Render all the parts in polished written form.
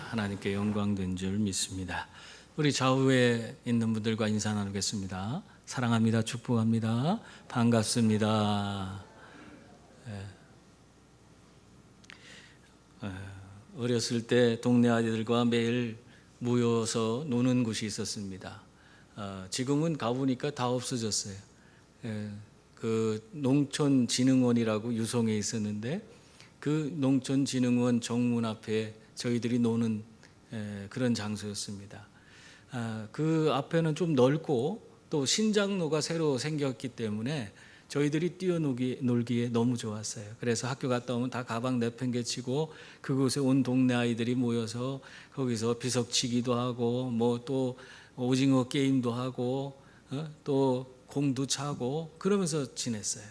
하나님께 영광된 줄 믿습니다. 우리 좌우에 있는 분들과 인사 나누겠습니다. 사랑합니다. 축복합니다. 반갑습니다. 어렸을 때 동네 아이들과 매일 모여서 노는 곳이 있었습니다. 지금은 가보니까 다 없어졌어요. 그 농촌진흥원이라고 유성에 있었는데 그 농촌진흥원 정문 앞에 저희들이 노는 그런 장소였습니다. 그 앞에는 좀 넓고 또 신장로가 새로 생겼기 때문에 저희들이 뛰어놀기에 너무 좋았어요. 그래서 학교 갔다 오면 다 가방 내팽개치고 그곳에 온 동네 아이들이 모여서 거기서 비석치기도 하고 뭐 또 오징어 게임도 하고 또 공도 차고 그러면서 지냈어요.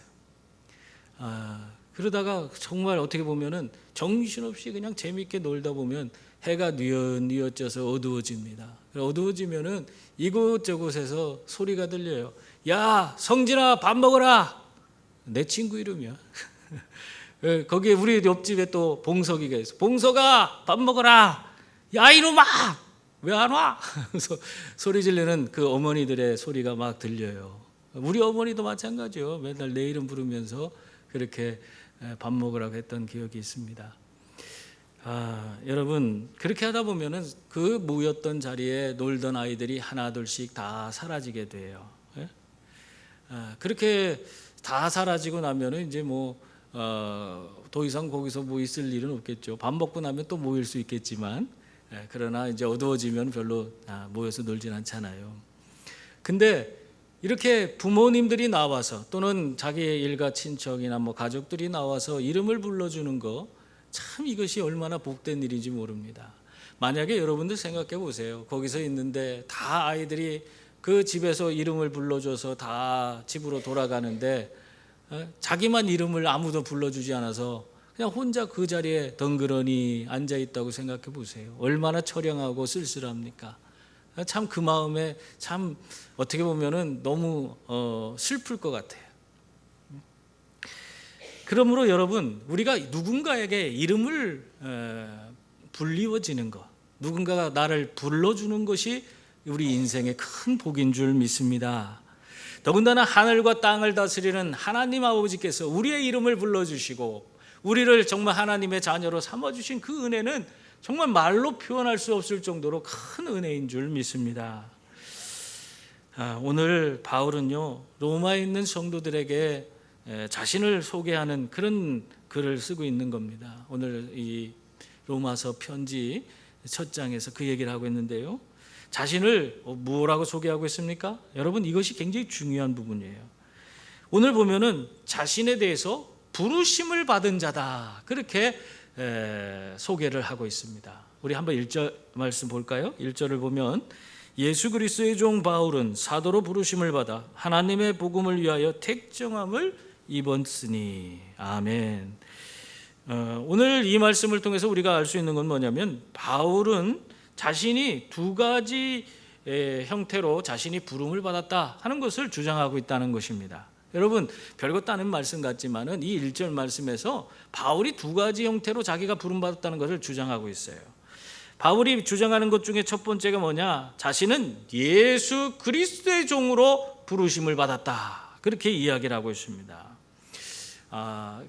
그러다가 정말 어떻게 보면은 정신없이 그냥 재밌게 놀다 보면 해가 뉘어져서 어두워집니다. 어두워지면은 이곳저곳에서 소리가 들려요. 야, 성진아, 밥 먹어라. 내 친구 이름이야. 거기에 우리 옆집에 또 봉석이가 있어. 봉석아, 밥 먹어라. 야, 이놈아, 왜 안 와? 그래서 소리 지르는 그 어머니들의 소리가 막 들려요. 우리 어머니도 마찬가지요. 맨날 내 이름 부르면서 그렇게 밥 먹으라고 했던 기억이 있습니다. 여러분, 그렇게 하다 보면은 그 모였던 자리에 놀던 아이들이 하나둘씩 다 사라지게 돼요. 그렇게 다 사라지고 나면은 이제 더 이상 거기서 뭐 있을 일은 없겠죠. 밥 먹고 나면 또 모일 수 있겠지만, 그러나 이제 어두워지면 별로 모여서 놀진 않잖아요. 근데 이렇게 부모님들이 나와서 또는 자기의 일가 친척이나 뭐 가족들이 나와서 이름을 불러주는 거, 참 이것이 얼마나 복된 일인지 모릅니다. 만약에 여러분들 생각해 보세요. 거기서 있는데 다 아이들이 그 집에서 이름을 불러줘서 다 집으로 돌아가는데 자기만 이름을 아무도 불러주지 않아서 그냥 혼자 그 자리에 덩그러니 앉아 있다고 생각해 보세요. 얼마나 처량하고 쓸쓸합니까? 참 그 마음에 참 어떻게 보면은 너무 슬플 것 같아요. 그러므로 여러분, 우리가 누군가에게 이름을 불리워지는 것, 누군가가 나를 불러주는 것이 우리 인생의 큰 복인 줄 믿습니다. 더군다나 하늘과 땅을 다스리는 하나님 아버지께서 우리의 이름을 불러주시고 우리를 정말 하나님의 자녀로 삼아주신 그 은혜는 정말 말로 표현할 수 없을 정도로 큰 은혜인 줄 믿습니다. 오늘 바울은요, 로마에 있는 성도들에게 자신을 소개하는 그런 글을 쓰고 있는 겁니다. 오늘 이 로마서 편지 첫 장에서 그 얘기를 하고 있는데요. 자신을 뭐라고 소개하고 있습니까? 여러분, 이것이 굉장히 중요한 부분이에요. 오늘 보면은 자신에 대해서 부르심을 받은 자다, 그렇게 소개를 하고 있습니다. 우리 한번 1절 말씀 볼까요? 1절을 보면 예수 그리스도의 종 바울은 사도로 부르심을 받아 하나님의 복음을 위하여 택정함을 입었으니. 아멘. 오늘 이 말씀을 통해서 우리가 알 수 있는 건 뭐냐면 바울은 자신이 두 가지 형태로 자신이 부름을 받았다 하는 것을 주장하고 있다는 것입니다. 여러분, 별것도 아닌 말씀 같지만은 이 1절 말씀에서 바울이 두 가지 형태로 자기가 부름받았다는 것을 주장하고 있어요. 바울이 주장하는 것 중에 첫 번째가 뭐냐? 자신은 예수 그리스도의 종으로 부르심을 받았다, 그렇게 이야기를 하고 있습니다.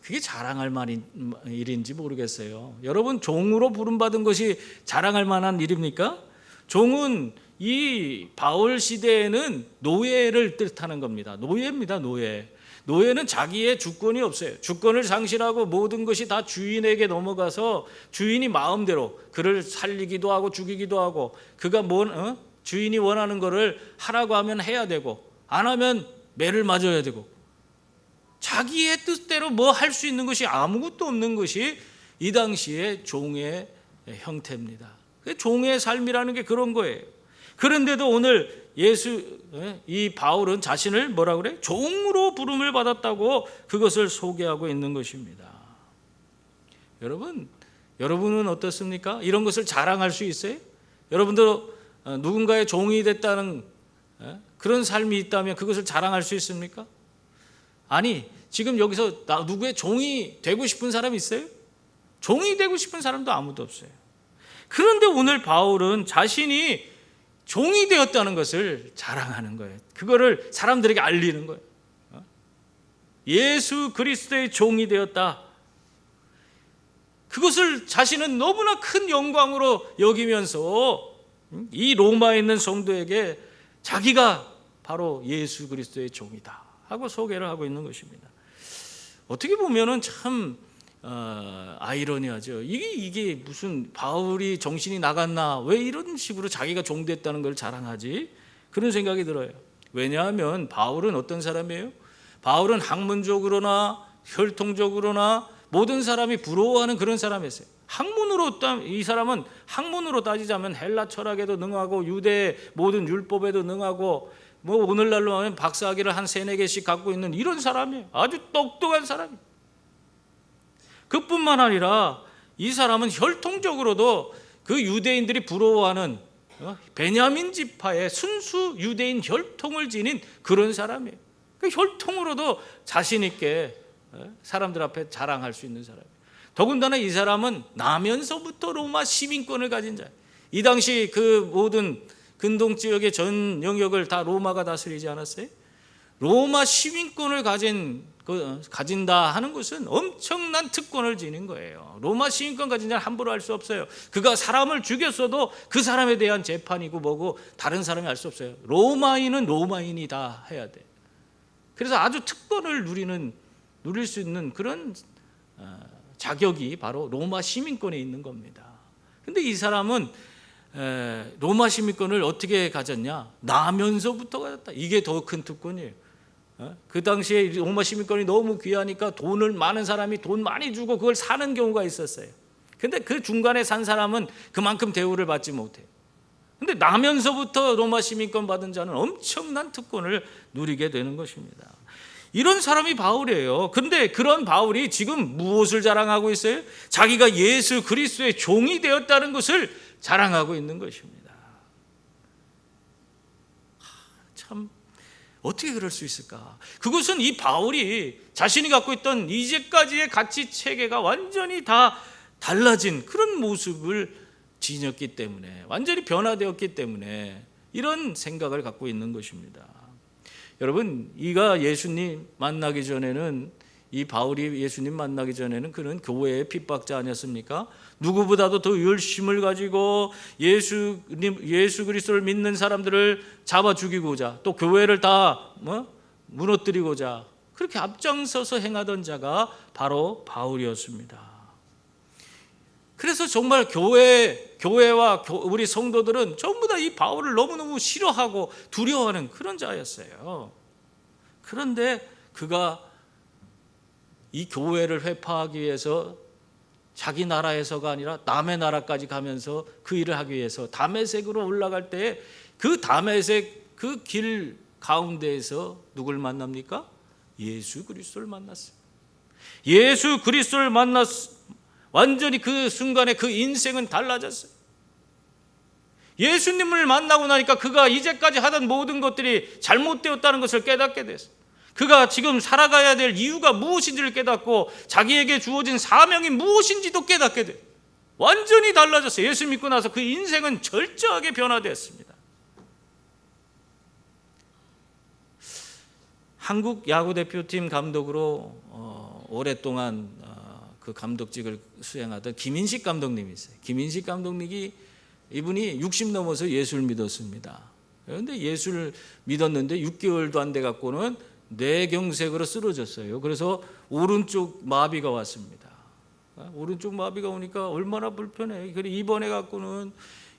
그게 자랑할 만한 일인지 모르겠어요. 여러분, 종으로 부름받은 것이 자랑할 만한 일입니까? 종은 이 바울 시대에는 노예를 뜻하는 겁니다. 노예입니다, 노예. 노예는 자기의 주권이 없어요. 주권을 상실하고 모든 것이 다 주인에게 넘어가서 주인이 마음대로 그를 살리기도 하고 죽이기도 하고, 그가 주인이 원하는 거를 하라고 하면 해야 되고 안 하면 매를 맞아야 되고, 자기의 뜻대로 뭐 할 수 있는 것이 아무것도 없는 것이 이 당시의 종의 형태입니다. 종의 삶이라는 게 그런 거예요. 그런데도 오늘 이 바울은 자신을 뭐라고 그래? 종으로 부름을 받았다고 그것을 소개하고 있는 것입니다. 여러분은 어떻습니까? 이런 것을 자랑할 수 있어요? 여러분도 누군가의 종이 됐다는 그런 삶이 있다면 그것을 자랑할 수 있습니까? 아니, 지금 여기서 누구의 종이 되고 싶은 사람이 있어요? 종이 되고 싶은 사람도 아무도 없어요. 그런데 오늘 바울은 자신이 종이 되었다는 것을 자랑하는 거예요. 그거를 사람들에게 알리는 거예요. 예수 그리스도의 종이 되었다. 그것을 자신은 너무나 큰 영광으로 여기면서 이 로마에 있는 성도에게 자기가 바로 예수 그리스도의 종이다 하고 소개를 하고 있는 것입니다. 어떻게 보면은 참 아이러니하죠. 이게 무슨 바울이 정신이 나갔나? 왜 이런 식으로 자기가 종 됐다는 걸 자랑하지? 그런 생각이 들어요. 왜냐하면 바울은 어떤 사람이에요? 바울은 학문적으로나 혈통적으로나 모든 사람이 부러워하는 그런 사람이었어요. 이 사람은 학문으로 따지자면 헬라 철학에도 능하고 유대 모든 율법에도 능하고 뭐 오늘날로 하면 박사학위를 한 3-4개씩 갖고 있는 이런 사람이에요. 아주 똑똑한 사람이에요. 그뿐만 아니라 이 사람은 혈통적으로도 그 유대인들이 부러워하는 베냐민 지파의 순수 유대인 혈통을 지닌 그런 사람이에요. 그 혈통으로도 자신 있게 사람들 앞에 자랑할 수 있는 사람이에요. 더군다나 이 사람은 나면서부터 로마 시민권을 가진 자예요. 이 당시 그 모든 근동 지역의 전 영역을 다 로마가 다스리지 않았어요? 로마 시민권을 가진다 하는 것은 엄청난 특권을 지닌 거예요. 로마 시민권 가진 자는 함부로 할 수 없어요. 그가 사람을 죽였어도 그 사람에 대한 재판이고 뭐고 다른 사람이 알 수 없어요. 로마인은 로마인이다 해야 돼. 그래서 아주 특권을 누릴 수 있는 그런 자격이 바로 로마 시민권에 있는 겁니다. 근데 이 사람은 로마 시민권을 어떻게 가졌냐? 나면서부터 가졌다. 이게 더 큰 특권이에요. 그 당시에 로마 시민권이 너무 귀하니까 돈을 많은 사람이 돈 많이 주고 그걸 사는 경우가 있었어요. 근데 그 중간에 산 사람은 그만큼 대우를 받지 못해요. 근데 나면서부터 로마 시민권 받은 자는 엄청난 특권을 누리게 되는 것입니다. 이런 사람이 바울이에요. 그런데 그런 바울이 지금 무엇을 자랑하고 있어요? 자기가 예수 그리스도의 종이 되었다는 것을 자랑하고 있는 것입니다. 참 어떻게 그럴 수 있을까? 그것은 이 바울이 자신이 갖고 있던 이제까지의 가치 체계가 완전히 다 달라진 그런 모습을 지녔기 때문에, 완전히 변화되었기 때문에 이런 생각을 갖고 있는 것입니다. 여러분, 이가 예수님 만나기 전에는, 이 바울이 예수님 만나기 전에는 그는 교회의 핍박자 아니었습니까? 누구보다도 더 열심을 가지고 예수 그리스도를 믿는 사람들을 잡아 죽이고자, 또 교회를 다 무너뜨리고자 그렇게 앞장서서 행하던 자가 바로 바울이었습니다. 그래서 정말 교회와 우리 성도들은 전부 다 이 바울을 너무너무 싫어하고 두려워하는 그런 자였어요. 그런데 그가 이 교회를 회파하기 위해서 자기 나라에서가 아니라 남의 나라까지 가면서 그 일을 하기 위해서 다메섹으로 올라갈 때 그 다메섹 그 길 가운데에서 누굴 만납니까? 예수 그리스도를 만났어요. 예수 그리스도를 완전히 그 순간에 그 인생은 달라졌어요. 예수님을 만나고 나니까 그가 이제까지 하던 모든 것들이 잘못되었다는 것을 깨닫게 됐어요. 그가 지금 살아가야 될 이유가 무엇인지를 깨닫고 자기에게 주어진 사명이 무엇인지도 깨닫게 돼요. 완전히 달라졌어요. 예수 믿고 나서 그 인생은 철저하게 변화되었습니다. 한국 야구 대표팀 감독으로 오랫동안 그 감독직을 수행하던 김인식 감독님이 있어요. 김인식 감독님이 이분이 60 넘어서 예수를 믿었습니다. 그런데 예수를 믿었는데 6개월도 안 돼 갖고는 뇌경색으로 쓰러졌어요. 그래서 오른쪽 마비가 왔습니다. 오른쪽 마비가 오니까 얼마나 불편해. 그래 입원해 갖고는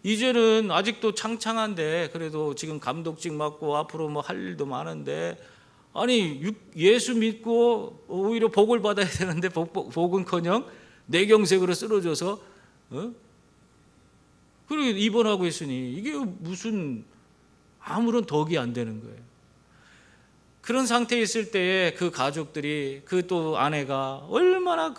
이제는 아직도 창창한데 그래도 지금 감독직 맡고 앞으로 뭐 할 일도 많은데 아니 예수 믿고 오히려 복을 받아야 되는데 복은커녕 뇌경색으로 쓰러져서 그리고 입원하고 있으니 이게 무슨 아무런 덕이 안 되는 거예요. 그런 상태에 있을 때에 그 가족들이 그 또 아내가 얼마나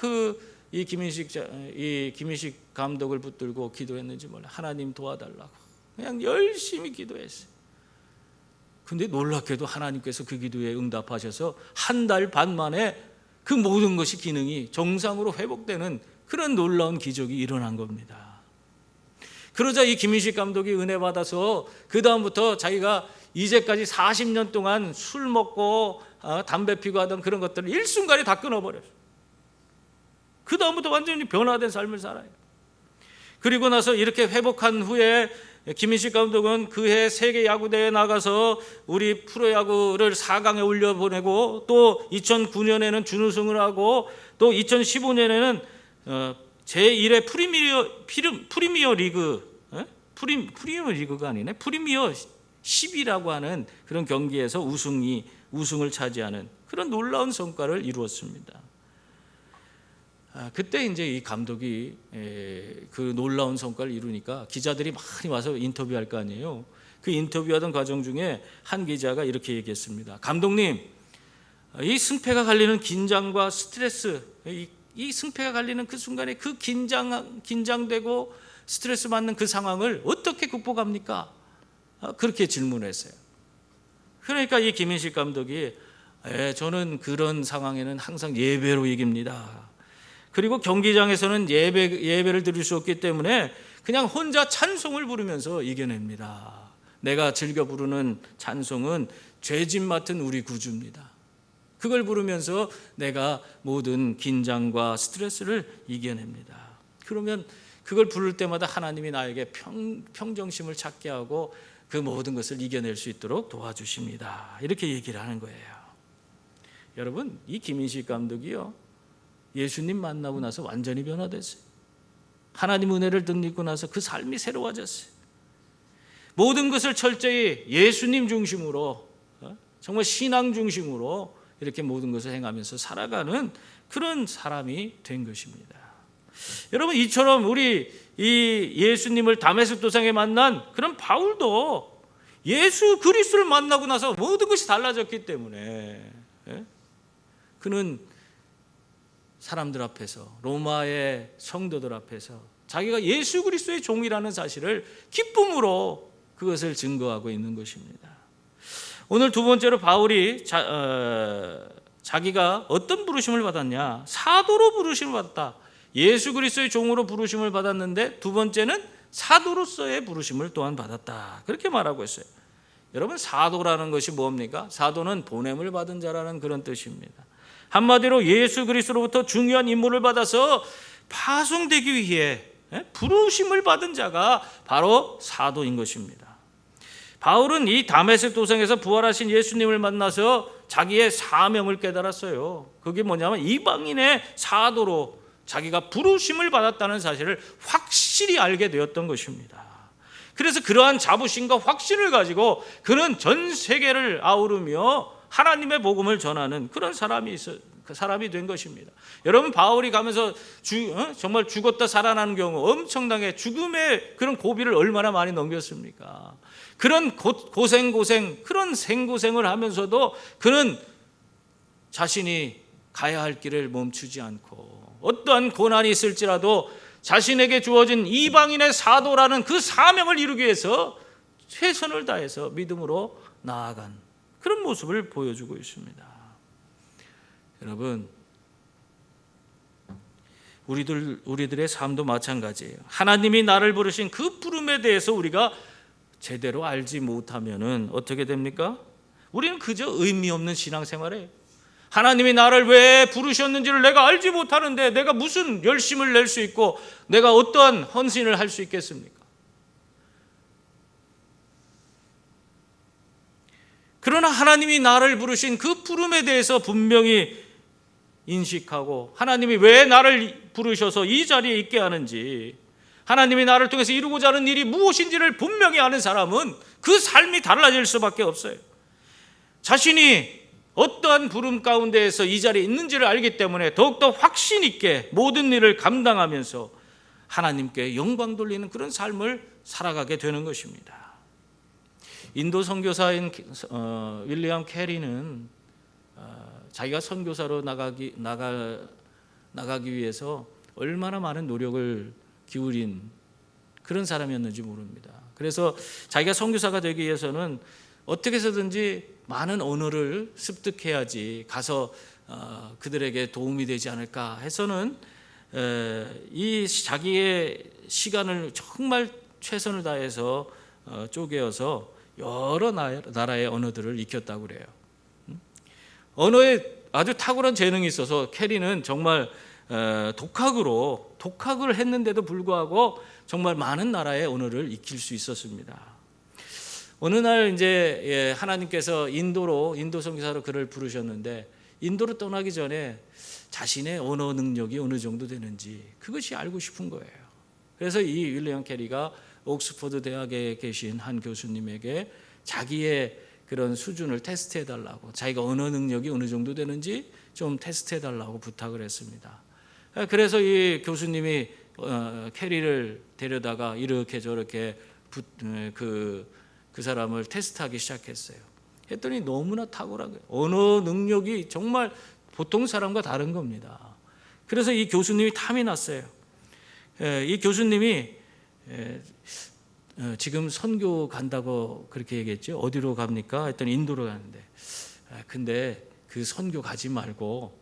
이 김인식 감독을 붙들고 기도했는지 몰라. 하나님 도와달라고 그냥 열심히 기도했어요. 근데 놀랍게도 하나님께서 그 기도에 응답하셔서 1달 반 만에 그 모든 것이 기능이 정상으로 회복되는 그런 놀라운 기적이 일어난 겁니다. 그러자 이 김인식 감독이 은혜 받아서 그 다음부터 자기가 이제까지 40년 동안 술 먹고 담배 피고 하던 그런 것들을 일순간에 다 끊어버렸어요. 그 다음부터 완전히 변화된 삶을 살아요. 그리고 나서 이렇게 회복한 후에 김인식 감독은 그해 세계 야구대회에 나가서 우리 프로야구를 4강에 올려보내고, 또 2009년에는 준우승을 하고, 또 2015년에는 제1회 프리미어 리그, 프리미어 리그가 아니네, 프리미어 10이라고 하는 그런 경기에서 우승을 차지하는 그런 놀라운 성과를 이루었습니다. 그때 이제 이 감독이 그 놀라운 성과를 이루니까 기자들이 많이 와서 인터뷰할 거 아니에요. 그 인터뷰하던 과정 중에 한 기자가 이렇게 얘기했습니다. 감독님, 이 승패가 갈리는 긴장과 스트레스, 이 승패가 갈리는 그 순간에 그 긴장되고 스트레스 받는 그 상황을 어떻게 극복합니까? 그렇게 질문했어요. 그러니까 이 김인식 감독이 저는 그런 상황에는 항상 예배로 이깁니다. 그리고 경기장에서는 예배를 드릴 수 없기 때문에 그냥 혼자 찬송을 부르면서 이겨냅니다. 내가 즐겨 부르는 찬송은 죄짐 맡은 우리 구주입니다. 그걸 부르면서 내가 모든 긴장과 스트레스를 이겨냅니다. 그러면 그걸 부를 때마다 하나님이 나에게 평정심을 찾게 하고 그 모든 것을 이겨낼 수 있도록 도와주십니다. 이렇게 얘기를 하는 거예요. 여러분, 이 김인식 감독이요, 예수님 만나고 나서 완전히 변화됐어요. 하나님 은혜를 덧입고 나서 그 삶이 새로워졌어요. 모든 것을 철저히 예수님 중심으로, 정말 신앙 중심으로 이렇게 모든 것을 행하면서 살아가는 그런 사람이 된 것입니다. 여러분, 이처럼 우리 이 예수님을 다메섹 도상에 만난 그런 바울도 예수 그리스도를 만나고 나서 모든 것이 달라졌기 때문에 그는 사람들 앞에서, 로마의 성도들 앞에서 자기가 예수 그리스도의 종이라는 사실을 기쁨으로 그것을 증거하고 있는 것입니다. 오늘 두 번째로 바울이 자기가 어떤 부르심을 받았냐? 사도로 부르심을 받았다. 예수 그리스도의 종으로 부르심을 받았는데 두 번째는 사도로서의 부르심을 또한 받았다. 그렇게 말하고 있어요. 여러분, 사도라는 것이 뭡니까? 사도는 보냄을 받은 자라는 그런 뜻입니다. 한마디로 예수 그리스도로부터 중요한 임무를 받아서 파송되기 위해 부르심을 받은 자가 바로 사도인 것입니다. 바울은 이 다메섹 도상에서 부활하신 예수님을 만나서 자기의 사명을 깨달았어요. 그게 뭐냐면 이방인의 사도로 자기가 부르심을 받았다는 사실을 확실히 알게 되었던 것입니다. 그래서 그러한 자부심과 확신을 가지고 그는 전 세계를 아우르며 하나님의 복음을 전하는 그런 사람이 된 것입니다. 여러분, 바울이 가면서 정말 죽었다 살아나는 경우 엄청나게 죽음의 그런 고비를 얼마나 많이 넘겼습니까? 그런 고생 그런 생고생을 하면서도 그는 자신이 가야 할 길을 멈추지 않고 어떠한 고난이 있을지라도 자신에게 주어진 이방인의 사도라는 그 사명을 이루기 위해서 최선을 다해서 믿음으로 나아간 그런 모습을 보여주고 있습니다. 여러분, 우리들의 삶도 마찬가지예요. 하나님이 나를 부르신 그 부름에 대해서 우리가 제대로 알지 못하면은 어떻게 됩니까? 우리는 그저 의미 없는 신앙생활이에요. 하나님이 나를 왜 부르셨는지를 내가 알지 못하는데 내가 무슨 열심을 낼 수 있고 내가 어떠한 헌신을 할 수 있겠습니까? 그러나 하나님이 나를 부르신 그 부름에 대해서 분명히 인식하고 하나님이 왜 나를 부르셔서 이 자리에 있게 하는지, 하나님이 나를 통해서 이루고자 하는 일이 무엇인지를 분명히 아는 사람은 그 삶이 달라질 수밖에 없어요. 자신이 어떠한 부름 가운데에서 이 자리에 있는지를 알기 때문에 더욱더 확신 있게 모든 일을 감당하면서 하나님께 영광 돌리는 그런 삶을 살아가게 되는 것입니다. 인도 선교사인 윌리엄 캐리는 자기가 선교사로 나가기 위해서 얼마나 많은 노력을 기울인 그런 사람이었는지 모릅니다. 그래서 자기가 선교사가 되기 위해서는 어떻게 해서든지 많은 언어를 습득해야지 가서 그들에게 도움이 되지 않을까 해서는 이 자기의 시간을 정말 최선을 다해서 쪼개어서 여러 나라의 언어들을 익혔다고 그래요. 언어에 아주 탁월한 재능이 있어서 캐리는 정말 독학을 했는데도 불구하고 정말 많은 나라의 언어를 익힐 수 있었습니다. 어느 날 이제 하나님께서 인도 선교사로 그를 부르셨는데 인도로 떠나기 전에 자신의 언어 능력이 어느 정도 되는지 그것이 알고 싶은 거예요. 그래서 이 윌리엄 캐리가 옥스퍼드 대학에 계신 한 교수님에게 자기의 그런 수준을 테스트해 달라고, 자기가 언어 능력이 어느 정도 되는지 좀 테스트해 달라고 부탁을 했습니다. 그래서 이 교수님이 캐리를 데려다가 이렇게 저렇게 그 사람을 테스트하기 시작했어요. 했더니 너무나 탁월하게 언어 능력이 정말 보통 사람과 다른 겁니다. 그래서 이 교수님이 탐이 났어요. 이 교수님이 지금 선교 간다고 그렇게 얘기했죠. 어디로 갑니까? 했더니 인도로 가는데, 근데 그 선교 가지 말고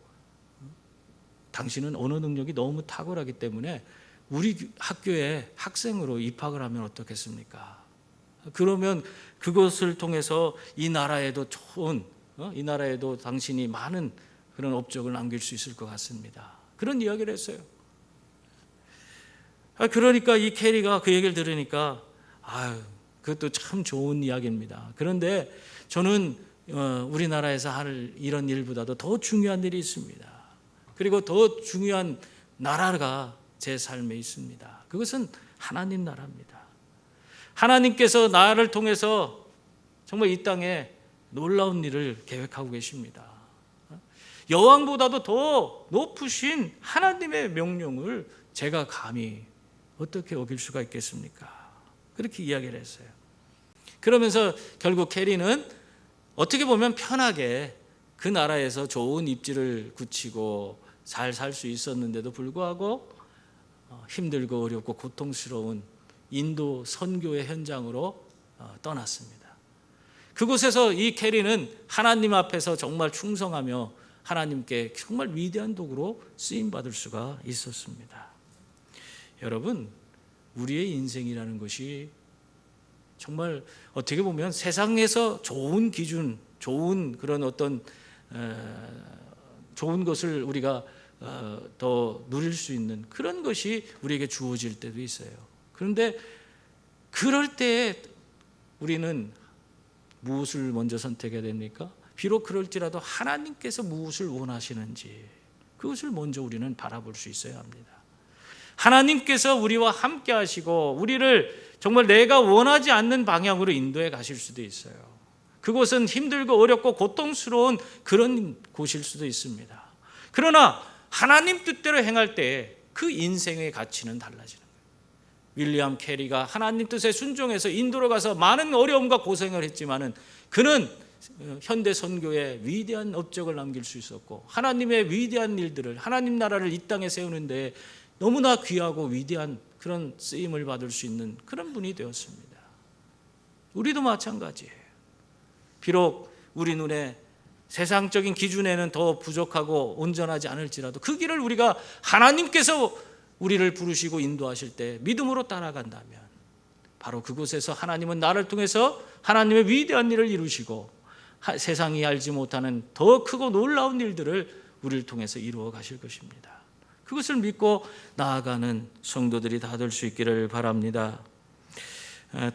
당신은 언어 능력이 너무 탁월하기 때문에 우리 학교에 학생으로 입학을 하면 어떻겠습니까? 그러면 그것을 통해서 이 나라에도 당신이 많은 그런 업적을 남길 수 있을 것 같습니다. 그런 이야기를 했어요. 그러니까 이 캐리가 그 얘기를 들으니까 그것도 참 좋은 이야기입니다. 그런데 저는 우리나라에서 할 이런 일보다도 더 중요한 일이 있습니다. 그리고 더 중요한 나라가 제 삶에 있습니다. 그것은 하나님 나라입니다. 하나님께서 나를 통해서 정말 이 땅에 놀라운 일을 계획하고 계십니다. 여왕보다도 더 높으신 하나님의 명령을 제가 감히 어떻게 어길 수가 있겠습니까? 그렇게 이야기를 했어요. 그러면서 결국 캐리는 어떻게 보면 편하게 그 나라에서 좋은 입지를 굳히고 잘 살 수 있었는데도 불구하고 힘들고 어렵고 고통스러운 인도 선교의 현장으로 떠났습니다. 그곳에서 이 캐리는 하나님 앞에서 정말 충성하며 하나님께 정말 위대한 도구로 쓰임받을 수가 있었습니다. 여러분, 우리의 인생이라는 것이 정말 어떻게 보면 세상에서 좋은 기준, 좋은 그런 어떤 좋은 것을 우리가 더 누릴 수 있는 그런 것이 우리에게 주어질 때도 있어요. 그런데 그럴 때 우리는 무엇을 먼저 선택해야 됩니까? 비록 그럴지라도 하나님께서 무엇을 원하시는지 그것을 먼저 우리는 바라볼 수 있어야 합니다. 하나님께서 우리와 함께 하시고 우리를 정말 내가 원하지 않는 방향으로 인도해 가실 수도 있어요. 그곳은 힘들고 어렵고 고통스러운 그런 곳일 수도 있습니다. 그러나 하나님 뜻대로 행할 때 그 인생의 가치는 달라지는 거예요. 윌리엄 캐리가 하나님 뜻에 순종해서 인도로 가서 많은 어려움과 고생을 했지만은 그는 현대 선교에 위대한 업적을 남길 수 있었고 하나님의 위대한 일들을, 하나님 나라를 이 땅에 세우는데 너무나 귀하고 위대한 그런 쓰임을 받을 수 있는 그런 분이 되었습니다. 우리도 마찬가지예요. 비록 우리 눈에 세상적인 기준에는 더 부족하고 온전하지 않을지라도 그 길을 우리가 하나님께서 우리를 부르시고 인도하실 때 믿음으로 따라간다면 바로 그곳에서 하나님은 나를 통해서 하나님의 위대한 일을 이루시고 세상이 알지 못하는 더 크고 놀라운 일들을 우리를 통해서 이루어 가실 것입니다. 그것을 믿고 나아가는 성도들이 다 될 수 있기를 바랍니다.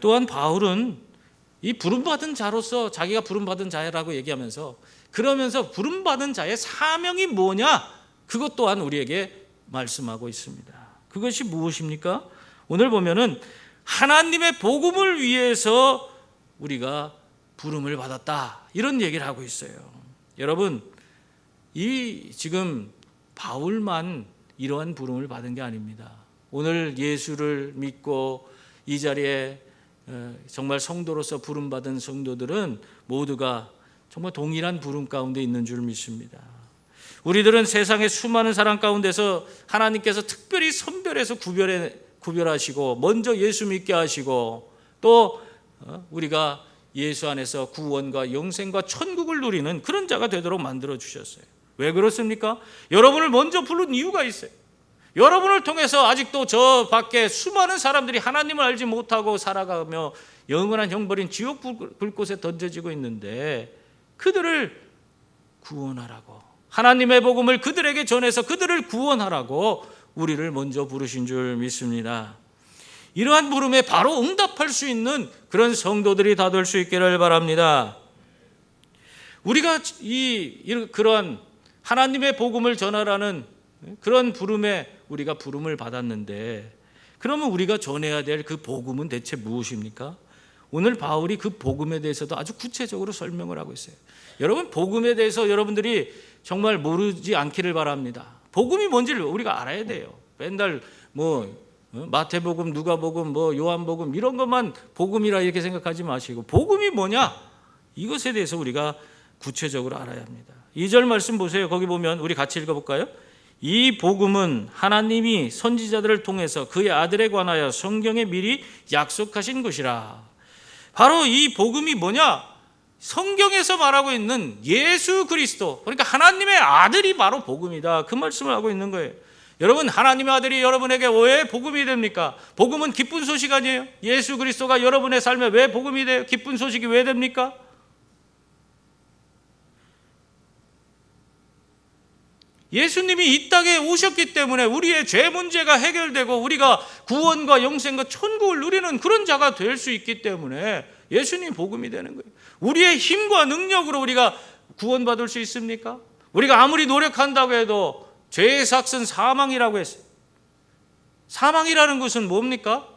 또한 바울은 이 부름받은 자로서 자기가 부름받은 자라고 얘기하면서 그러면서 부름받은 자의 사명이 뭐냐? 그것 또한 우리에게 말씀하고 있습니다. 그것이 무엇입니까? 오늘 보면은 하나님의 복음을 위해서 우리가 부름을 받았다. 이런 얘기를 하고 있어요. 여러분, 이 지금 바울만 이러한 부름을 받은 게 아닙니다. 오늘 예수를 믿고 이 자리에 정말 성도로서 부름받은 성도들은 모두가 정말 동일한 부름 가운데 있는 줄 믿습니다. 우리들은 세상의 수많은 사람 가운데서 하나님께서 특별히 선별해서 구별하시고 먼저 예수 믿게 하시고 또 우리가 예수 안에서 구원과 영생과 천국을 누리는 그런 자가 되도록 만들어 주셨어요. 왜 그렇습니까? 여러분을 먼저 부른 이유가 있어요. 여러분을 통해서 아직도 저 밖에 수많은 사람들이 하나님을 알지 못하고 살아가며 영원한 형벌인 지옥 불꽃에 던져지고 있는데 그들을 구원하라고, 하나님의 복음을 그들에게 전해서 그들을 구원하라고 우리를 먼저 부르신 줄 믿습니다. 이러한 부름에 바로 응답할 수 있는 그런 성도들이 다 될 수 있기를 바랍니다. 우리가 그러한 하나님의 복음을 전하라는 그런 부름에 우리가 부름을 받았는데, 그러면 우리가 전해야 될 그 복음은 대체 무엇입니까? 오늘 바울이 그 복음에 대해서도 아주 구체적으로 설명을 하고 있어요. 여러분, 복음에 대해서 여러분들이 정말 모르지 않기를 바랍니다. 복음이 뭔지를 우리가 알아야 돼요. 맨날 마태복음, 누가복음, 요한복음 이런 것만 복음이라 이렇게 생각하지 마시고, 복음이 뭐냐? 이것에 대해서 우리가 구체적으로 알아야 합니다. 2절 말씀 보세요. 거기 보면 우리 같이 읽어볼까요? 이 복음은 하나님이 선지자들을 통해서 그의 아들에 관하여 성경에 미리 약속하신 것이라. 바로 이 복음이 뭐냐? 성경에서 말하고 있는 예수 그리스도, 그러니까 하나님의 아들이 바로 복음이다. 그 말씀을 하고 있는 거예요. 여러분, 하나님의 아들이 여러분에게 왜 복음이 됩니까? 복음은 기쁜 소식 아니에요? 예수 그리스도가 여러분의 삶에 왜 복음이 돼요? 기쁜 소식이 왜 됩니까? 예수님이 이 땅에 오셨기 때문에 우리의 죄 문제가 해결되고 우리가 구원과 영생과 천국을 누리는 그런 자가 될 수 있기 때문에 예수님이 복음이 되는 거예요. 우리의 힘과 능력으로 우리가 구원받을 수 있습니까? 우리가 아무리 노력한다고 해도 죄의 삭은 사망이라고 했어요. 사망이라는 것은 뭡니까?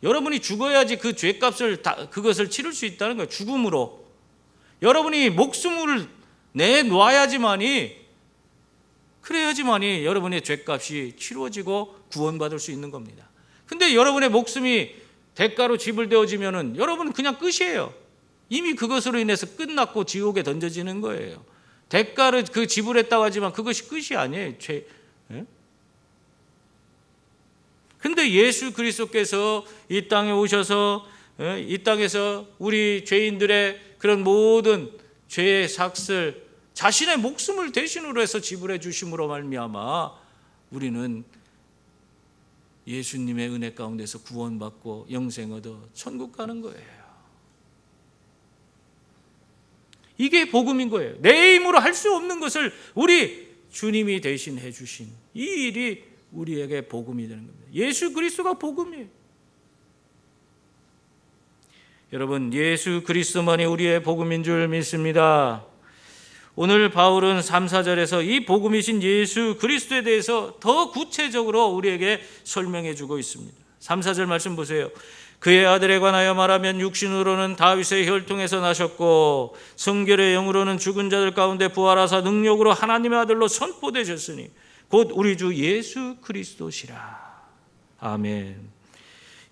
여러분이 죽어야지 그 죄값을 그것을 치를 수 있다는 거예요. 죽음으로. 여러분이 목숨을 내놔야지만이, 그래야지만이 여러분의 죄값이 치루어지고 구원받을 수 있는 겁니다. 근데 여러분의 목숨이 대가로 지불되어지면은 여러분은 그냥 끝이에요. 이미 그것으로 인해서 끝났고 지옥에 던져지는 거예요. 대가를 지불했다고 하지만 그것이 끝이 아니에요. 근데 예수 그리스도께서 이 땅에 오셔서 이 땅에서 우리 죄인들의 그런 모든 죄의 삭을 자신의 목숨을 대신으로 해서 지불해 주심으로 말미암아 우리는 예수님의 은혜 가운데서 구원받고 영생 얻어 천국 가는 거예요. 이게 복음인 거예요. 내 힘으로 할 수 없는 것을 우리 주님이 대신해 주신 이 일이 우리에게 복음이 되는 겁니다. 예수 그리스도가 복음이에요. 여러분, 예수 그리스도만이 우리의 복음인 줄 믿습니다. 오늘 바울은 3, 4절에서 이 복음이신 예수 그리스도에 대해서 더 구체적으로 우리에게 설명해 주고 있습니다. 3, 4절 말씀 보세요. 그의 아들에 관하여 말하면 육신으로는 다윗의 혈통에서 나셨고 성결의 영으로는 죽은 자들 가운데 부활하사 능력으로 하나님의 아들로 선포되셨으니 곧 우리 주 예수 그리스도시라. 아멘.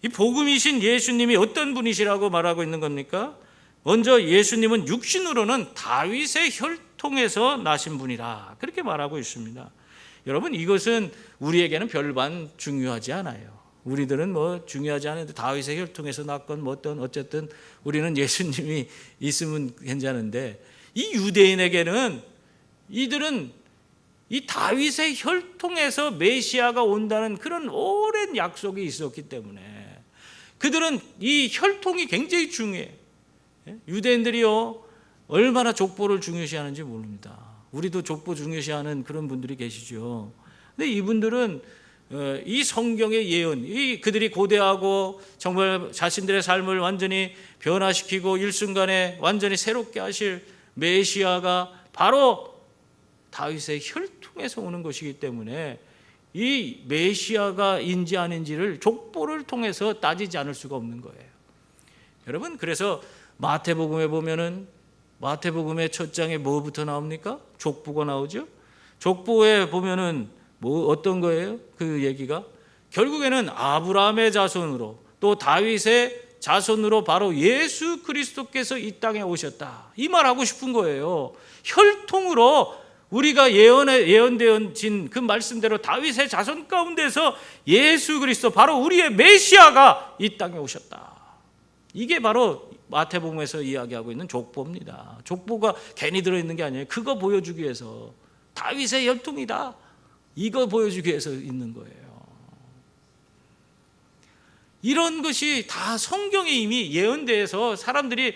이 복음이신 예수님이 어떤 분이시라고 말하고 있는 겁니까? 먼저 예수님은 육신으로는 다윗의 혈통에서 나신 분이라 그렇게 말하고 있습니다. 여러분, 이것은 우리에게는 별반 중요하지 않아요. 우리들은 중요하지 않은데 다윗의 혈통에서 났건 어쨌든 우리는 예수님이 있으면 괜찮은데, 이 유대인에게는 이들은 이 다윗의 혈통에서 메시아가 온다는 그런 오랜 약속이 있었기 때문에 그들은 이 혈통이 굉장히 중요해요. 유대인들이요, 얼마나 족보를 중요시하는지 모릅니다. 우리도 족보 중요시하는 그런 분들이 계시죠. 근데 이분들은 이 성경의 예언, 그들이 고대하고 정말 자신들의 삶을 완전히 변화시키고 일순간에 완전히 새롭게 하실 메시아가 바로 다윗의 혈통에서 오는 것이기 때문에 이 메시아가인지 아닌지를 족보를 통해서 따지지 않을 수가 없는 거예요. 여러분, 그래서 마태복음에 보면은 마태복음의 첫 장에 뭐부터 나옵니까? 족보가 나오죠. 족보에 보면은 어떤 거예요? 그 얘기가 결국에는 아브라함의 자손으로 또 다윗의 자손으로 바로 예수 그리스도께서 이 땅에 오셨다, 이 말하고 싶은 거예요. 혈통으로 우리가 예언되어진 그 말씀대로 다윗의 자손 가운데서 예수 그리스도, 바로 우리의 메시아가 이 땅에 오셨다. 이게 바로 마태복음에서 이야기하고 있는 족보입니다. 족보가 괜히 들어있는 게 아니에요. 그거 보여주기 위해서 다윗의 혈통이다, 이거 보여주기 위해서 있는 거예요. 이런 것이 다 성경에 이미 예언되어서 사람들이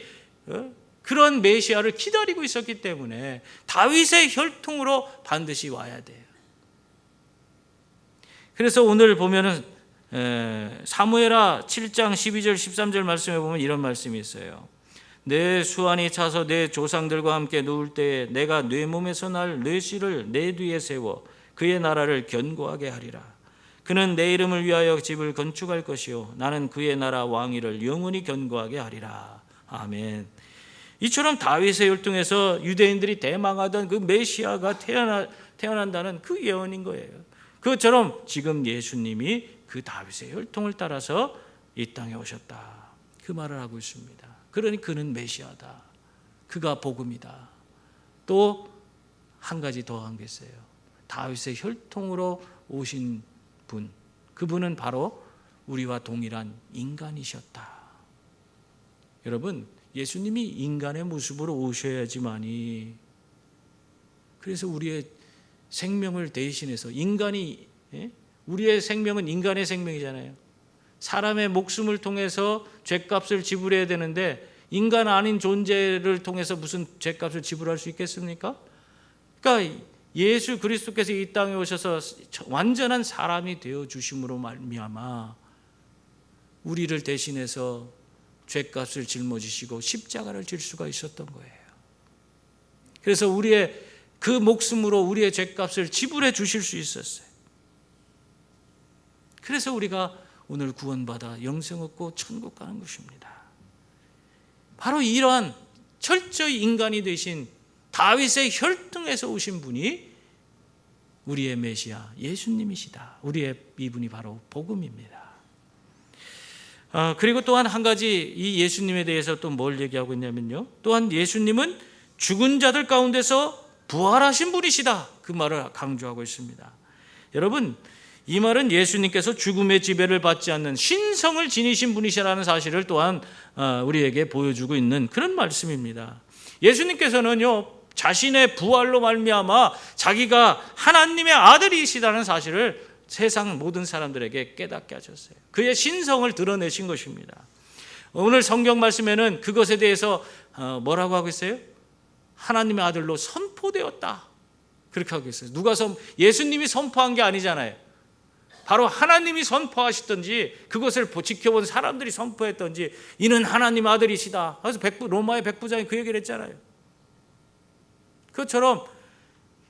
그런 메시아를 기다리고 있었기 때문에 다윗의 혈통으로 반드시 와야 돼요. 그래서 오늘 보면은 사무엘하 7장 12절 13절 말씀에 보면 이런 말씀이 있어요. 내 수완이 차서 내 조상들과 함께 누울 때에 내가 내 몸에서 날 뇌씨를 내 뒤에 세워 그의 나라를 견고하게 하리라. 그는 내 이름을 위하여 집을 건축할 것이요 나는 그의 나라 왕위를 영원히 견고하게 하리라. 아멘. 이처럼 다윗의 혈통에서 유대인들이 대망하던 그 메시아가 태어난다는 그 예언인 거예요. 그것처럼 지금 예수님이 그 다윗의 혈통을 따라서 이 땅에 오셨다, 그 말을 하고 있습니다. 그러니 그는 메시아다, 그가 복음이다. 또 한 가지 더 한 게 있어요. 다윗의 혈통으로 오신 분, 그분은 바로 우리와 동일한 인간이셨다. 여러분, 예수님이 인간의 모습으로 오셔야지만이, 그래서 우리의 생명을 대신해서 인간이, 우리의 생명은 인간의 생명이잖아요. 사람의 목숨을 통해서 죗값을 지불해야 되는데 인간 아닌 존재를 통해서 무슨 죗값을 지불할 수 있겠습니까? 그러니까 예수 그리스도께서 이 땅에 오셔서 완전한 사람이 되어 주심으로 말미암아 우리를 대신해서 죗값을 짊어지시고 십자가를 질 수가 있었던 거예요. 그래서 우리의 그 목숨으로 우리의 죗값을 지불해 주실 수 있었어요. 그래서 우리가 오늘 구원받아 영생 얻고 천국 가는 것입니다. 바로 이러한 철저히 인간이 되신 다윗의 혈통에서 오신 분이 우리의 메시아 예수님이시다. 우리의 이분이 바로 복음입니다. 그리고 또한 한 가지 이 예수님에 대해서 또 뭘 얘기하고 있냐면요, 또한 예수님은 죽은 자들 가운데서 부활하신 분이시다, 그 말을 강조하고 있습니다. 여러분, 이 말은 예수님께서 죽음의 지배를 받지 않는 신성을 지니신 분이시라는 사실을 또한 우리에게 보여주고 있는 그런 말씀입니다. 예수님께서는요, 자신의 부활로 말미암아 자기가 하나님의 아들이시다는 사실을 세상 모든 사람들에게 깨닫게 하셨어요. 그의 신성을 드러내신 것입니다. 오늘 성경 말씀에는 그것에 대해서 뭐라고 하고 있어요? 하나님의 아들로 선포되었다, 그렇게 하고 있어요. 예수님이 선포한 게 아니잖아요. 바로 하나님이 선포하시든지 그것을 지켜본 사람들이 선포했든지 이는 하나님 아들이시다. 그래서 로마의 백부장이 그 얘기를 했잖아요. 그것처럼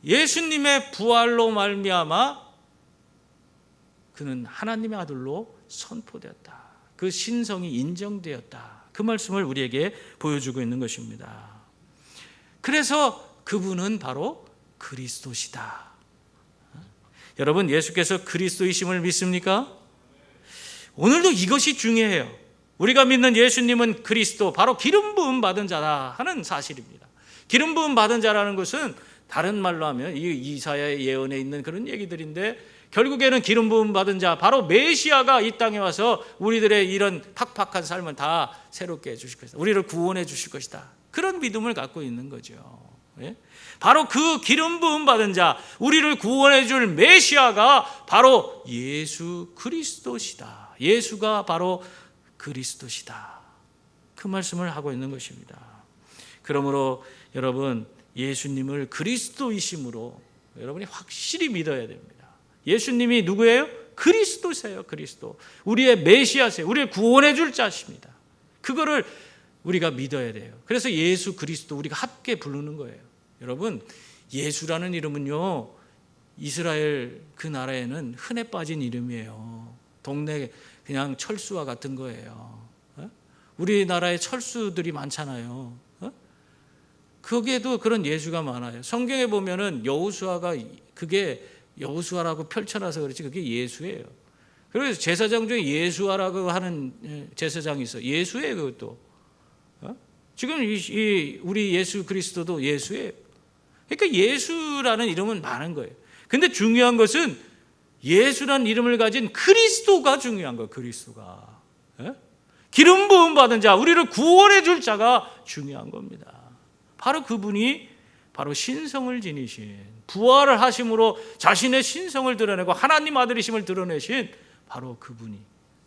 예수님의 부활로 말미암아 그는 하나님의 아들로 선포되었다, 그 신성이 인정되었다, 그 말씀을 우리에게 보여주고 있는 것입니다. 그래서 그분은 바로 그리스도시다. 여러분, 예수께서 그리스도이심을 믿습니까? 오늘도 이것이 중요해요. 우리가 믿는 예수님은 그리스도, 바로 기름 부음 받은 자다 하는 사실입니다. 기름 부음 받은 자라는 것은 다른 말로 하면 이 이사야의 예언에 있는 그런 얘기들인데, 결국에는 기름 부음 받은 자, 바로 메시아가 이 땅에 와서 우리들의 이런 팍팍한 삶을 다 새롭게 해주실 것이다, 우리를 구원해 주실 것이다, 그런 믿음을 갖고 있는 거죠. 바로 그 기름 부음 받은 자, 우리를 구원해 줄 메시아가 바로 예수 그리스도시다. 예수가 바로 그리스도시다, 그 말씀을 하고 있는 것입니다. 그러므로 여러분, 예수님을 그리스도이심으로 여러분이 확실히 믿어야 됩니다. 예수님이 누구예요? 그리스도세요. 그리스도, 우리의 메시아세요. 우리를 구원해 줄 자십니다. 그거를 우리가 믿어야 돼요. 그래서 예수 그리스도 우리가 함께 부르는 거예요. 여러분, 예수라는 이름은요, 이스라엘 그 나라에는 흔해 빠진 이름이에요. 동네 그냥 철수와 같은 거예요. 우리나라에 철수들이 많잖아요. 거기에도 그런 예수가 많아요. 성경에 보면은 여호수아가, 그게 여호수아라고 펼쳐놔서 그렇지 그게 예수예요. 그래서 제사장 중에 예수아라고 하는 제사장이 있어요. 예수예요. 그것도. 지금 우리 예수 그리스도도 예수예요. 그러니까 예수라는 이름은 많은 거예요. 근데 중요한 것은 예수라는 이름을 가진 그리스도가 중요한 거예요. 그리스도가. 기름 부음 받은 자, 우리를 구원해 줄 자가 중요한 겁니다. 바로 그분이 바로 신성을 지니신, 부활을 하심으로 자신의 신성을 드러내고 하나님 아들이심을 드러내신 바로 그분이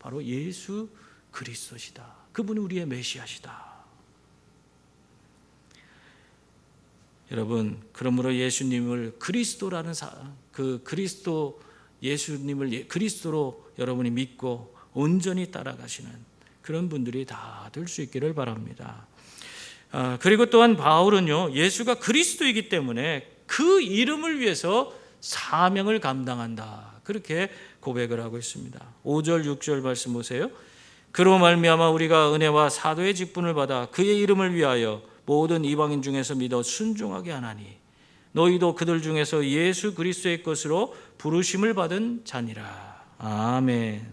바로 예수 그리스도시다. 그분이 우리의 메시아시다. 여러분, 그러므로 예수님을 그리스도라는 그 그리스도 예수님을 그리스도로 여러분이 믿고 온전히 따라가시는 그런 분들이 다 될 수 있기를 바랍니다. 그리고 또한 바울은요, 예수가 그리스도이기 때문에 그 이름을 위해서 사명을 감당한다. 그렇게 고백을 하고 있습니다. 5절 6절 말씀 보세요. 그로 말미암아 우리가 은혜와 사도의 직분을 받아 그의 이름을 위하여 모든 이방인 중에서 믿어 순종하게 하나니 너희도 그들 중에서 예수 그리스도의 것으로 부르심을 받은 자니라. 아멘.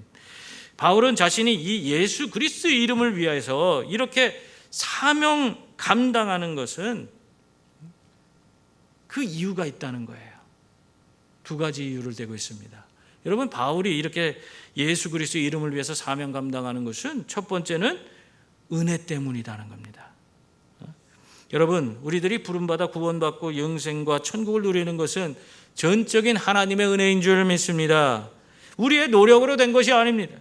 바울은 자신이 이 예수 그리스도의 이름을 위해서 이렇게 사명 감당하는 것은 그 이유가 있다는 거예요. 두 가지 이유를 대고 있습니다. 여러분, 바울이 이렇게 예수 그리스도의 이름을 위해서 사명 감당하는 것은 첫 번째는 은혜 때문이라는 겁니다. 여러분, 우리들이 부름받아 구원받고 영생과 천국을 누리는 것은 전적인 하나님의 은혜인 줄 믿습니다. 우리의 노력으로 된 것이 아닙니다.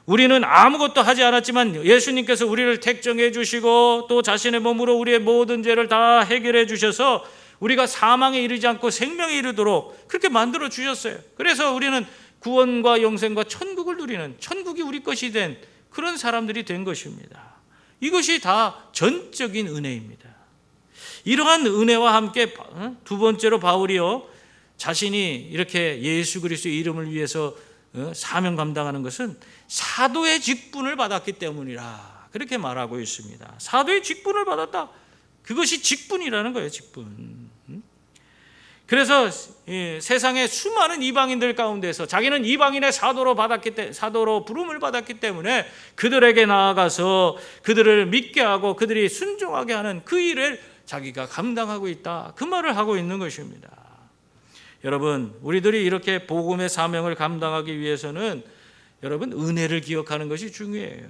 우리는 아무것도 하지 않았지만 예수님께서 우리를 택정해 주시고 또 자신의 몸으로 우리의 모든 죄를 다 해결해 주셔서 우리가 사망에 이르지 않고 생명에 이르도록 그렇게 만들어 주셨어요. 그래서 우리는 구원과 영생과 천국을 누리는, 천국이 우리 것이 된 그런 사람들이 된 것입니다. 이것이 다 전적인 은혜입니다. 이러한 은혜와 함께 두 번째로 바울이요, 자신이 이렇게 예수 그리스도의 이름을 위해서 사명 감당하는 것은 사도의 직분을 받았기 때문이라 그렇게 말하고 있습니다. 사도의 직분을 받았다. 그것이 직분이라는 거예요. 직분. 그래서 세상의 수많은 이방인들 가운데서 자기는 이방인의 사도로 부름을 받았기 때문에 그들에게 나아가서 그들을 믿게 하고 그들이 순종하게 하는 그 일을 자기가 감당하고 있다. 그 말을 하고 있는 것입니다. 여러분, 우리들이 이렇게 복음의 사명을 감당하기 위해서는 여러분, 은혜를 기억하는 것이 중요해요.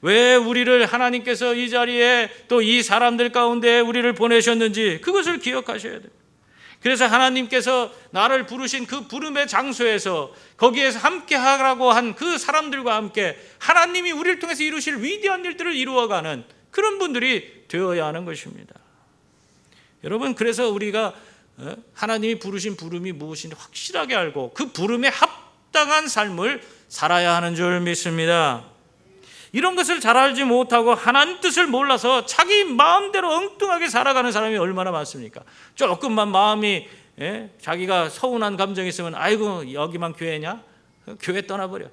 왜 우리를 하나님께서 이 자리에 또 이 사람들 가운데 우리를 보내셨는지 그것을 기억하셔야 돼요. 그래서 하나님께서 나를 부르신 그 부름의 장소에서 거기에서 함께 하라고 한 그 사람들과 함께 하나님이 우리를 통해서 이루실 위대한 일들을 이루어가는 그런 분들이 되어야 하는 것입니다. 여러분, 그래서 우리가 하나님이 부르신 부름이 무엇인지 확실하게 알고 그 부름에 합당한 삶을 살아야 하는 줄 믿습니다. 이런 것을 잘 알지 못하고 하나님 뜻을 몰라서 자기 마음대로 엉뚱하게 살아가는 사람이 얼마나 많습니까? 조금만 마음이 자기가 서운한 감정이 있으면 아이고 여기만 교회냐? 교회 떠나버려.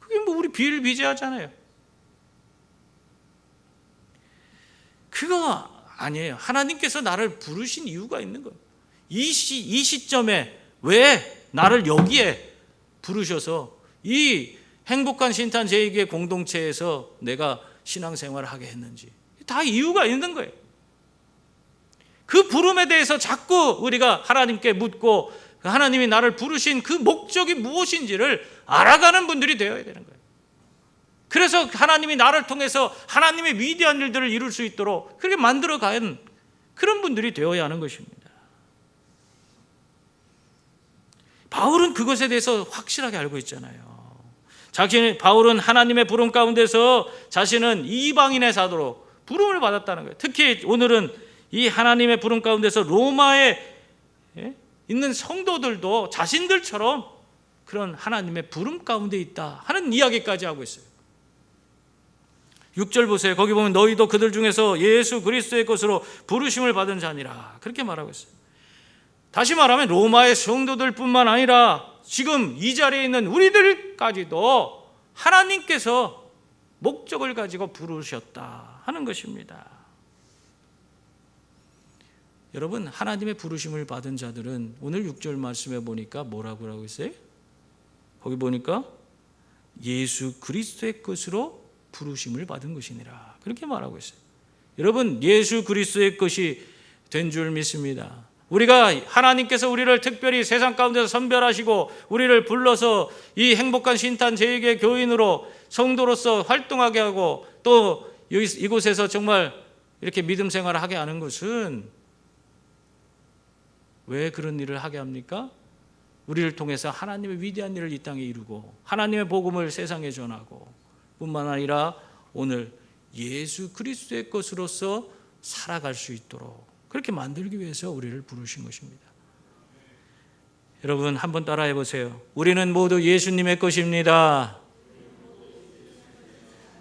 그게 뭐 우리 비일비재하잖아요. 그거 아니에요. 하나님께서 나를 부르신 이유가 있는 거예요. 이 시점에 왜 나를 여기에 부르셔서 이 행복한 신탄 제2의 공동체에서 내가 신앙생활을 하게 했는지 다 이유가 있는 거예요. 그 부름에 대해서 자꾸 우리가 하나님께 묻고 하나님이 나를 부르신 그 목적이 무엇인지를 알아가는 분들이 되어야 되는 거예요. 그래서 하나님이 나를 통해서 하나님의 위대한 일들을 이룰 수 있도록 그렇게 만들어가는 그런 분들이 되어야 하는 것입니다. 바울은 그것에 대해서 확실하게 알고 있잖아요. 바울은 하나님의 부름 가운데서 자신은 이방인의 사도로 부름을 받았다는 거예요. 특히 오늘은 이 하나님의 부름 가운데서 로마에 있는 성도들도 자신들처럼 그런 하나님의 부름 가운데 있다 하는 이야기까지 하고 있어요. 6절 보세요. 거기 보면 너희도 그들 중에서 예수 그리스도의 것으로 부르심을 받은 자니라 그렇게 말하고 있어요. 다시 말하면 로마의 성도들뿐만 아니라 지금 이 자리에 있는 우리들까지도 하나님께서 목적을 가지고 부르셨다 하는 것입니다. 여러분, 하나님의 부르심을 받은 자들은 오늘 6절 말씀에 보니까 뭐라고 하고 있어요? 거기 보니까 예수 그리스도의 것으로 부르심을 받은 것이니라 그렇게 말하고 있어요. 여러분, 예수 그리스도의 것이 된 줄 믿습니다. 우리가 하나님께서 우리를 특별히 세상 가운데서 선별하시고 우리를 불러서 이 행복한 신탄 제2의 교인으로 성도로서 활동하게 하고 또 이곳에서 정말 이렇게 믿음 생활을 하게 하는 것은 왜 그런 일을 하게 합니까? 우리를 통해서 하나님의 위대한 일을 이 땅에 이루고 하나님의 복음을 세상에 전하고 뿐만 아니라 오늘 예수 그리스도의 것으로서 살아갈 수 있도록 그렇게 만들기 위해서 우리를 부르신 것입니다. 여러분 한번 따라해 보세요. 우리는 모두 예수님의 것입니다.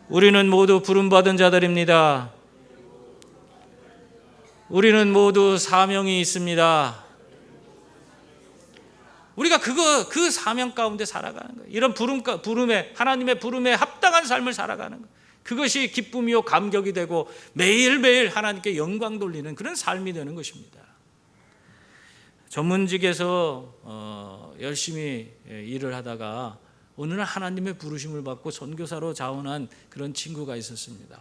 우리는 모두 부름받은 자들입니다. 우리는 모두 사명이 있습니다. 우리가 그 사명 가운데 살아가는 거예요. 이런 부름에 하나님의 부름에 합당한 삶을 살아가는 거예요. 그것이 기쁨이요 감격이 되고 매일매일 하나님께 영광 돌리는 그런 삶이 되는 것입니다. 전문직에서 열심히 일을 하다가 어느 날 하나님의 부르심을 받고 선교사로 자원한 그런 친구가 있었습니다.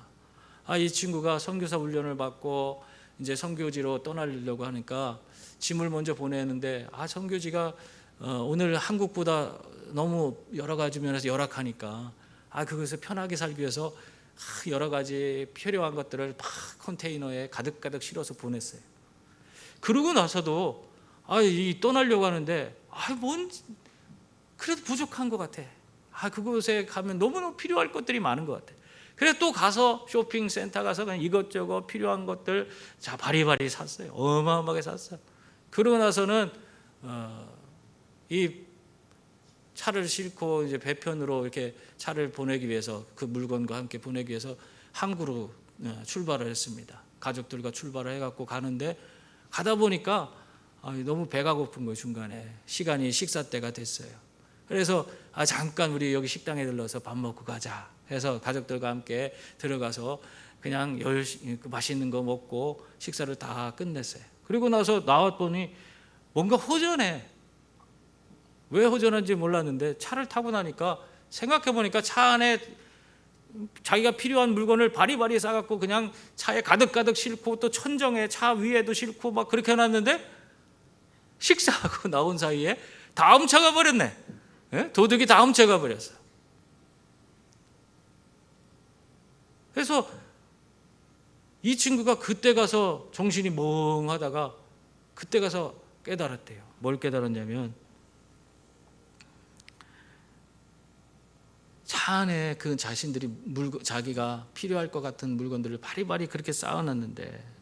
이 친구가 선교사 훈련을 받고 이제 선교지로 떠나려고 하니까 짐을 먼저 보내는데 선교지가 오늘 한국보다 너무 여러 가지 면에서 열악하니까 그것을 편하게 살기 위해서 여러 가지 필요한 것들을 막 컨테이너에 가득가득 실어서 보냈어요. 그러고 나서도 이 떠나려고 하는데 뭔 그래도 부족한 것 같아. 그곳에 가면 너무너무 필요할 것들이 많은 것 같아. 그래서 또 가서 쇼핑센터 가서 그냥 이것저것 필요한 것들 바리바리 샀어요. 어마어마하게 샀어요. 그러고 나서는 이 차를 싣고 이제 배편으로 이렇게 차를 보내기 위해서 그 물건과 함께 보내기 위해서 항구로 출발을 했습니다. 가족들과 출발을 해갖고 가는데 가다 보니까 너무 배가 고픈 거예요. 중간에 시간이 식사 때가 됐어요. 그래서 잠깐 우리 여기 식당에 들러서 밥 먹고 가자 해서 가족들과 함께 들어가서 그냥 맛있는 거 먹고 식사를 다 끝냈어요. 그리고 나서 나왔더니 뭔가 허전해. 왜 허전한지 몰랐는데 차를 타고 나니까 생각해보니까 차 안에 자기가 필요한 물건을 바리바리 싸갖고 그냥 차에 가득가득 싣고 또 천정에 차 위에도 싣고 막 그렇게 해놨는데 식사하고 나온 사이에 다 훔쳐가 버렸네. 도둑이 다 훔쳐가 버렸어. 그래서 이 친구가 그때 가서 정신이 멍하다가 그때 가서 깨달았대요. 뭘 깨달았냐면 차 안에 그 자신들이 자기가 필요할 것 같은 물건들을 바리바리 그렇게 쌓아놨는데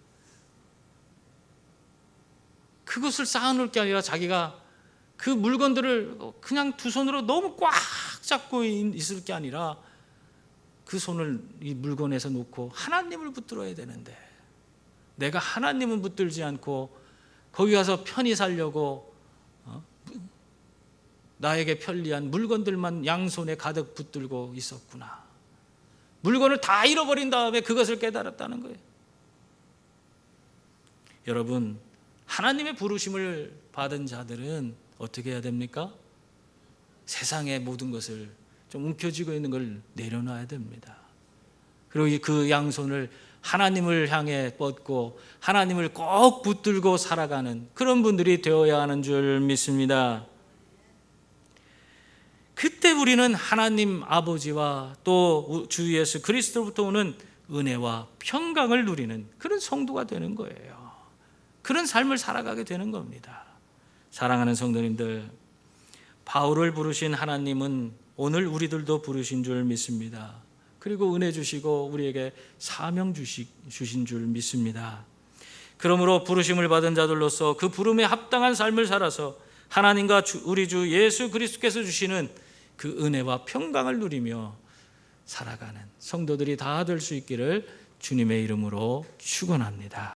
그것을 쌓아놓을 게 아니라 자기가 그 물건들을 그냥 두 손으로 너무 꽉 잡고 있을 게 아니라 그 손을 이 물건에서 놓고 하나님을 붙들어야 되는데 내가 하나님은 붙들지 않고 거기 가서 편히 살려고 나에게 편리한 물건들만 양손에 가득 붙들고 있었구나. 물건을 다 잃어버린 다음에 그것을 깨달았다는 거예요. 여러분, 하나님의 부르심을 받은 자들은 어떻게 해야 됩니까? 세상의 모든 것을 좀 움켜쥐고 있는 걸 내려놔야 됩니다. 그리고 그 양손을 하나님을 향해 뻗고 하나님을 꼭 붙들고 살아가는 그런 분들이 되어야 하는 줄 믿습니다. 그때 우리는 하나님 아버지와 또 주 예수 그리스도로부터 오는 은혜와 평강을 누리는 그런 성도가 되는 거예요. 그런 삶을 살아가게 되는 겁니다. 사랑하는 성도님들, 바울을 부르신 하나님은 오늘 우리들도 부르신 줄 믿습니다. 그리고 은혜 주시고 우리에게 사명 주신 줄 믿습니다. 그러므로 부르심을 받은 자들로서 그 부름에 합당한 삶을 살아서 하나님과 우리 주 예수 그리스도께서 주시는 그 은혜와 평강을 누리며 살아가는 성도들이 다 될 수 있기를 주님의 이름으로 축원합니다.